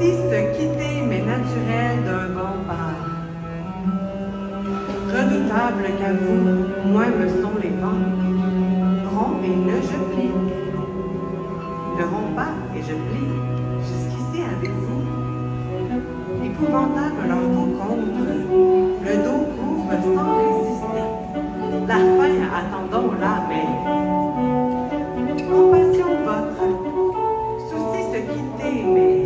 Si se quitter m'est naturel d'un bon père, redoutable qu'à vous, moins me sont les vents, romps et ne je plie, ne romps pas et je plie, jusqu'ici avec vous. Épouvantable leur rencontre, le dos couvre sans résister, la faim attendons-la, mais compassion votre, souci se quitter, mais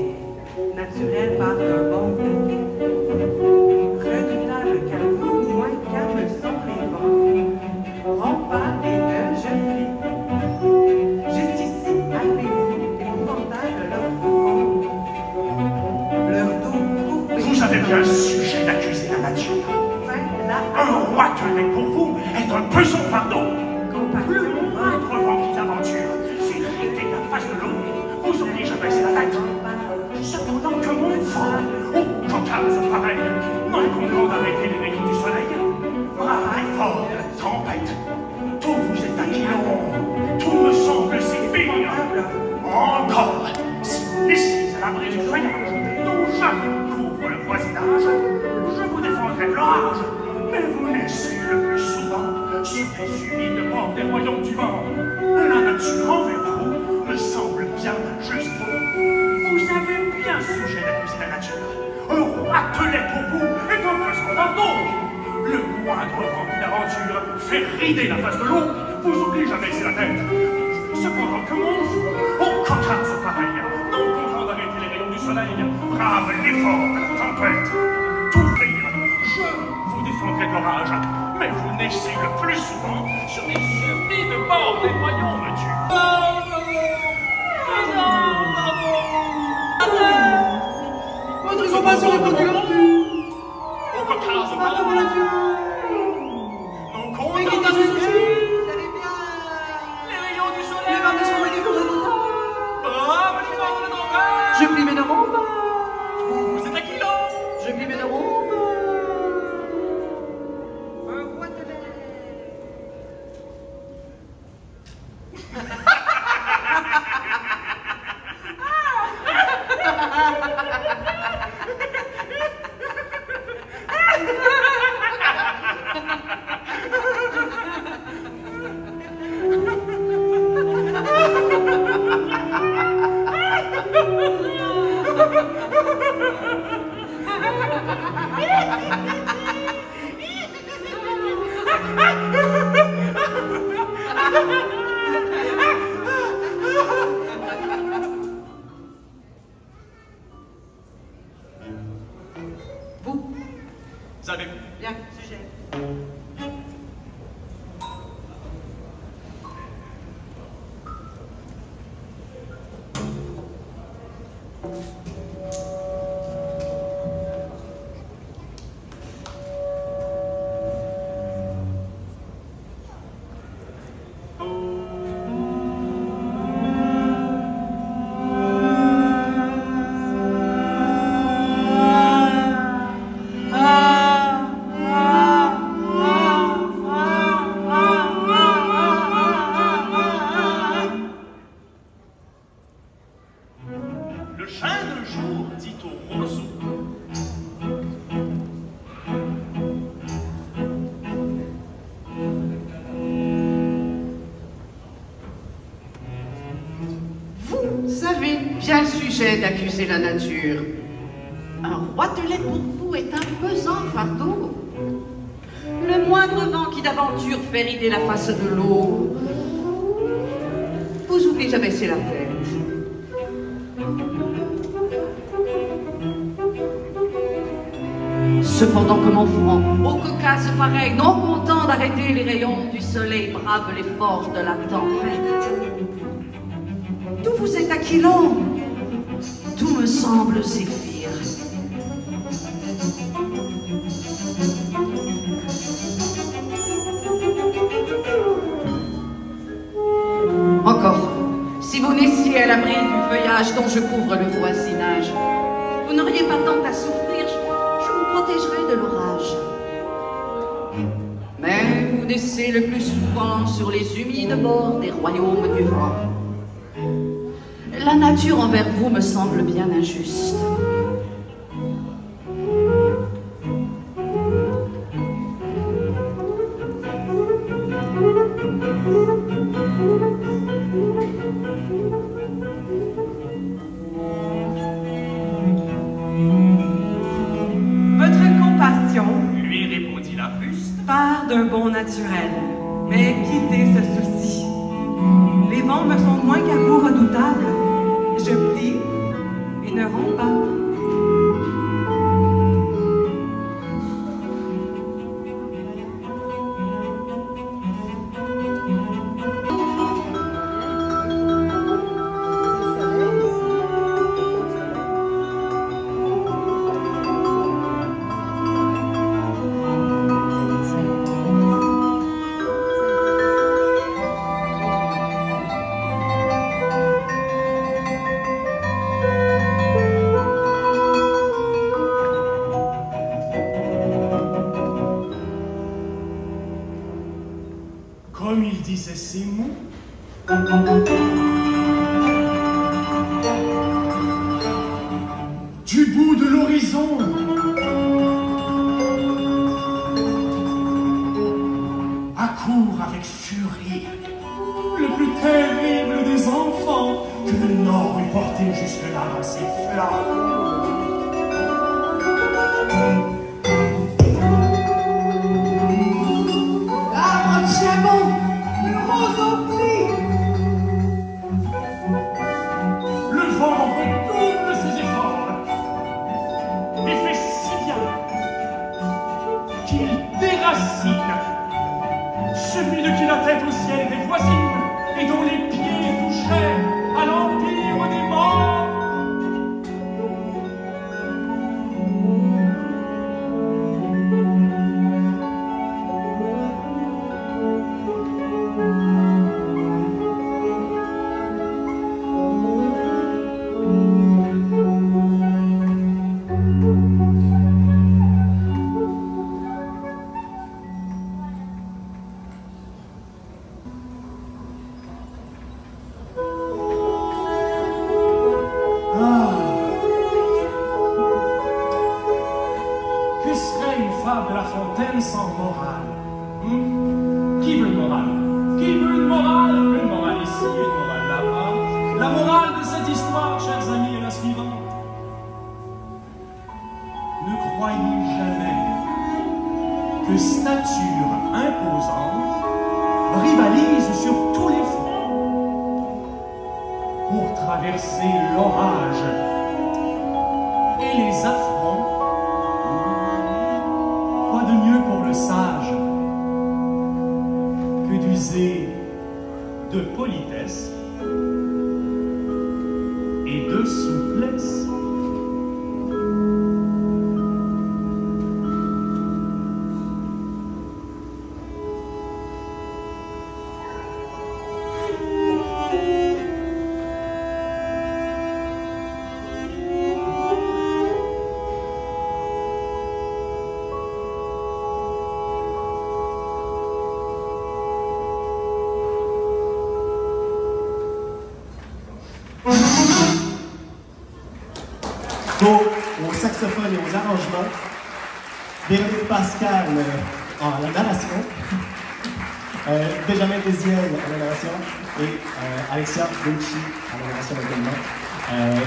naturel par d'un bon père. Redoutable qu'à vous, moins qu'à me sont les vents, romps pas et ne je plie. Jusqu'ici, appelez-vous, épouvantable leur rencontre, leur dos coupé. Vous avez bien le sujet d'accuser la nature. Un roi tenait pour vous est un pesant fardeau. Le moindre vent qui d'aventure fait irriter la face de l'eau, vous oblige à baisser la tête. Cependant que mon front, qu'en case pareil, non content d'arrêter les rayons du soleil, brave effort de la tempête, tout vous est acquillant, tout me semble sévir. Encore, si vous laissez à l'abri du feuillage, dont jamais couvre le voisinage, je vous défendrai de l'orage, mais vous laissez le plus souvent sur les humides bords des royaumes du vent. La nature envers vous me semble bien juste. Vous avez bien sujet d'accuser la nature. Un roi attelé pour vous est un pesant fardeau. Le moindre vent d'aventure fait rider la face de l'eau, vous oblige à baisser la tête. Cependant que mon front, coquin pareil, non content d'arrêter les rayons du soleil, brave l'effort de la tempête. Tout rire, je vous défendrai de l'orage, mais vous naissez le plus souvent sur les humides bords des royaumes du Votre compassion est pour au coquin non content les rayons du soleil, brave l'effort de la tempête. Je plie mes neurones. Vous êtes acquillant. Je plie mes neurones. Un roi de l'air. Vous avez Bien, sujet. le chien de jour dit au roseau. Vous avez bien sujet d'accuser la nature. Un roitelet pour vous est un pesant fardeau. Le moindre vent qui d'aventure fait rider la face de l'eau vous oblige à baisser la tête. Cependant que mon front, au cocasse pareil, non content d'arrêter les rayons du soleil, brave les forces de la tempête. Tout vous est aquilon, tout me semble zéphyr. Encore, si vous naissiez à l'abri du feuillage dont je couvre le voisinage, vous n'auriez pas tant à souffrir, je vous protégerai de l'orage. Mais vous naissez le plus souvent sur les humides bords des royaumes du vent. la nature envers vous me semble bien injuste. Votre compassion, lui répondit la buste, part d'un bon naturel, mais quittez ce souci. Les vents me sont moins qu'à vous redoutables. Je plie et ne romps pas. comme il disait ces mots. Du bout de l'horizon, accourt avec furie le plus terrible des enfants que le Nord eût porté jusque-là dans ses flancs. Celui de qui la tête au ciel était voisine et dont les pieds touchaient à l'empire des morts. Que serait une fable de La Fontaine sans morale? Qui veut une morale? Qui veut une morale? Une morale ici, une morale là-bas. La morale de cette histoire, chers amis, est la suivante. Ne croyez jamais que stature imposante rivalise sur tous les fronts pour traverser l'orage et les affronts. Quoi de mieux pour le sage que d'user de politesse et de souplesse? Au saxophone et aux arrangements, Véronique Pascal en la narration, Benjamin Désiel à la narration et Alexia Lucci à la narration également.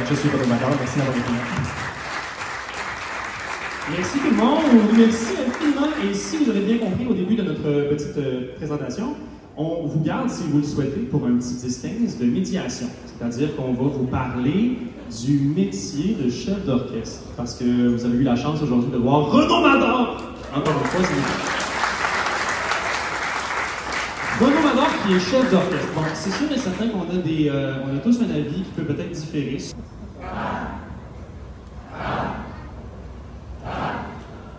Je suis Bruno Madame, merci d'avoir été là. Merci tout le monde, merci infiniment. Et si vous avez bien compris au début de notre petite présentation, on vous garde, si vous le souhaitez, pour un petit 10-15 de médiation. C'est-à-dire qu'on va vous parler du métier de chef d'orchestre. Parce que vous avez eu la chance aujourd'hui de voir Renaud Mador. Encore une fois, Renaud Mador qui est chef d'orchestre. Bon, c'est sûr et certain qu'on a on a tous un avis qui peut peut-être différer.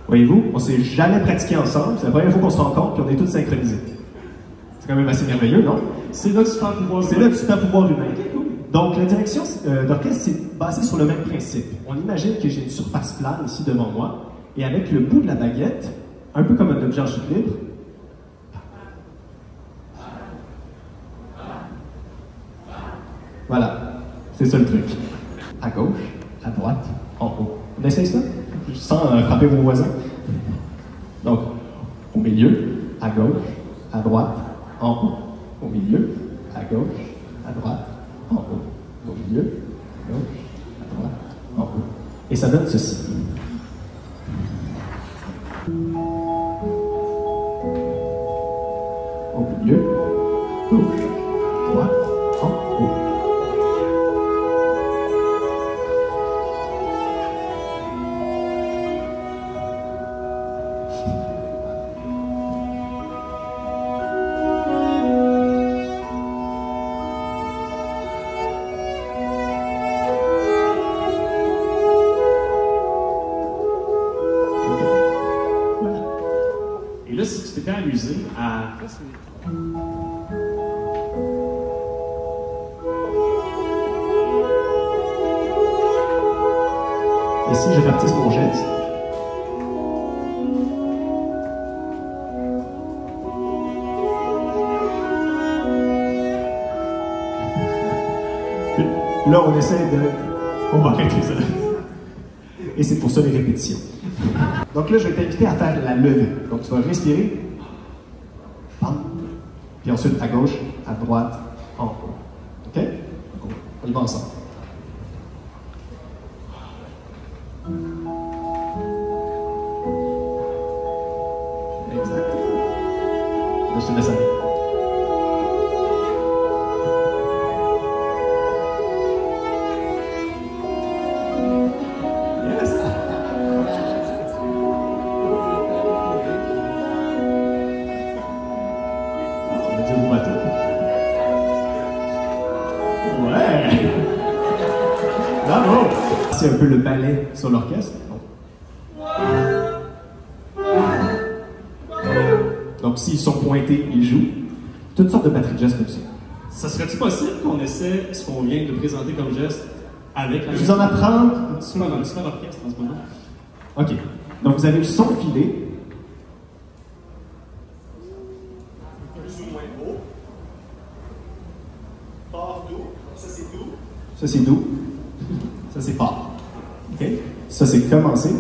Voyez-vous, on ne s'est jamais pratiqué ensemble. C'est la première fois qu'on se rencontre et on est tous synchronisés. C'est quand même assez merveilleux, non? C'est là du super pouvoir humain. C'est là du super pouvoir humain. Donc, la direction d'orchestre, c'est basé sur le même principe. On imagine que j'ai une surface plane ici devant moi, et avec le bout de la baguette, un peu comme un objet en chute libre, voilà. C'est ça le truc. À gauche, à droite, en haut. On essaye ça? Sans frapper vos voisins. Donc, au milieu, à gauche, à droite, en haut. Au milieu, à gauche, à droite, en haut. Au milieu, à gauche, à droite, en haut. Et ça donne ceci. Au milieu, gauche, droite, en haut. Et là, si tu t'étais amusé à... Et si je baptise mon geste? Là, on essaie de... On va arrêter ça. Et c'est pour ça les répétitions. Donc là, je vais t'inviter à faire la levée. Donc tu vas respirer. Bam. Puis ensuite, à gauche, à droite, en haut. OK? On y va ensemble. Exact. Là, je te laisse aller. Yes! On va dire au bateau. Ouais! Bravo! C'est un peu le ballet sur l'orchestre. Donc, s'ils sont pointés, ils jouent. Toutes sortes de batteries de gestes comme ça. Ça serait-tu possible qu'on essaie ce qu'on vient de présenter comme geste avec la... Je vous en apprends. Super orchestre en ce moment. OK. Donc, vous avez le son filé. Plus ou moins haut. Fort, doux. Ça, c'est doux. Ça, c'est doux. Ça, c'est fort. OK? Ça, c'est commencer.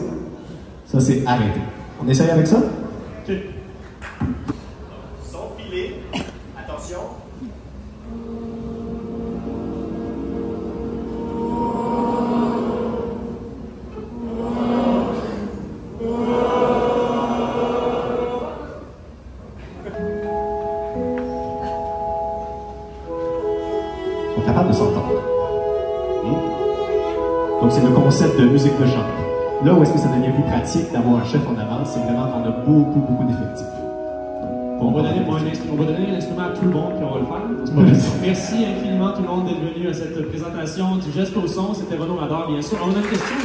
Ça, c'est arrêter. On essaye avec ça? OK. Son filé. Attention. Ils sont capables de s'entendre. Donc, c'est le concept de musique de chambre. Là où est-ce que ça devient plus pratique d'avoir un chef en avant, c'est vraiment qu'on a beaucoup d'effectifs. On va donner l'instrument à tout le monde, puis on va le faire. Merci infiniment tout le monde d'être venu à cette présentation du geste au son. C'était Renaud Mador, bien sûr. On a une question.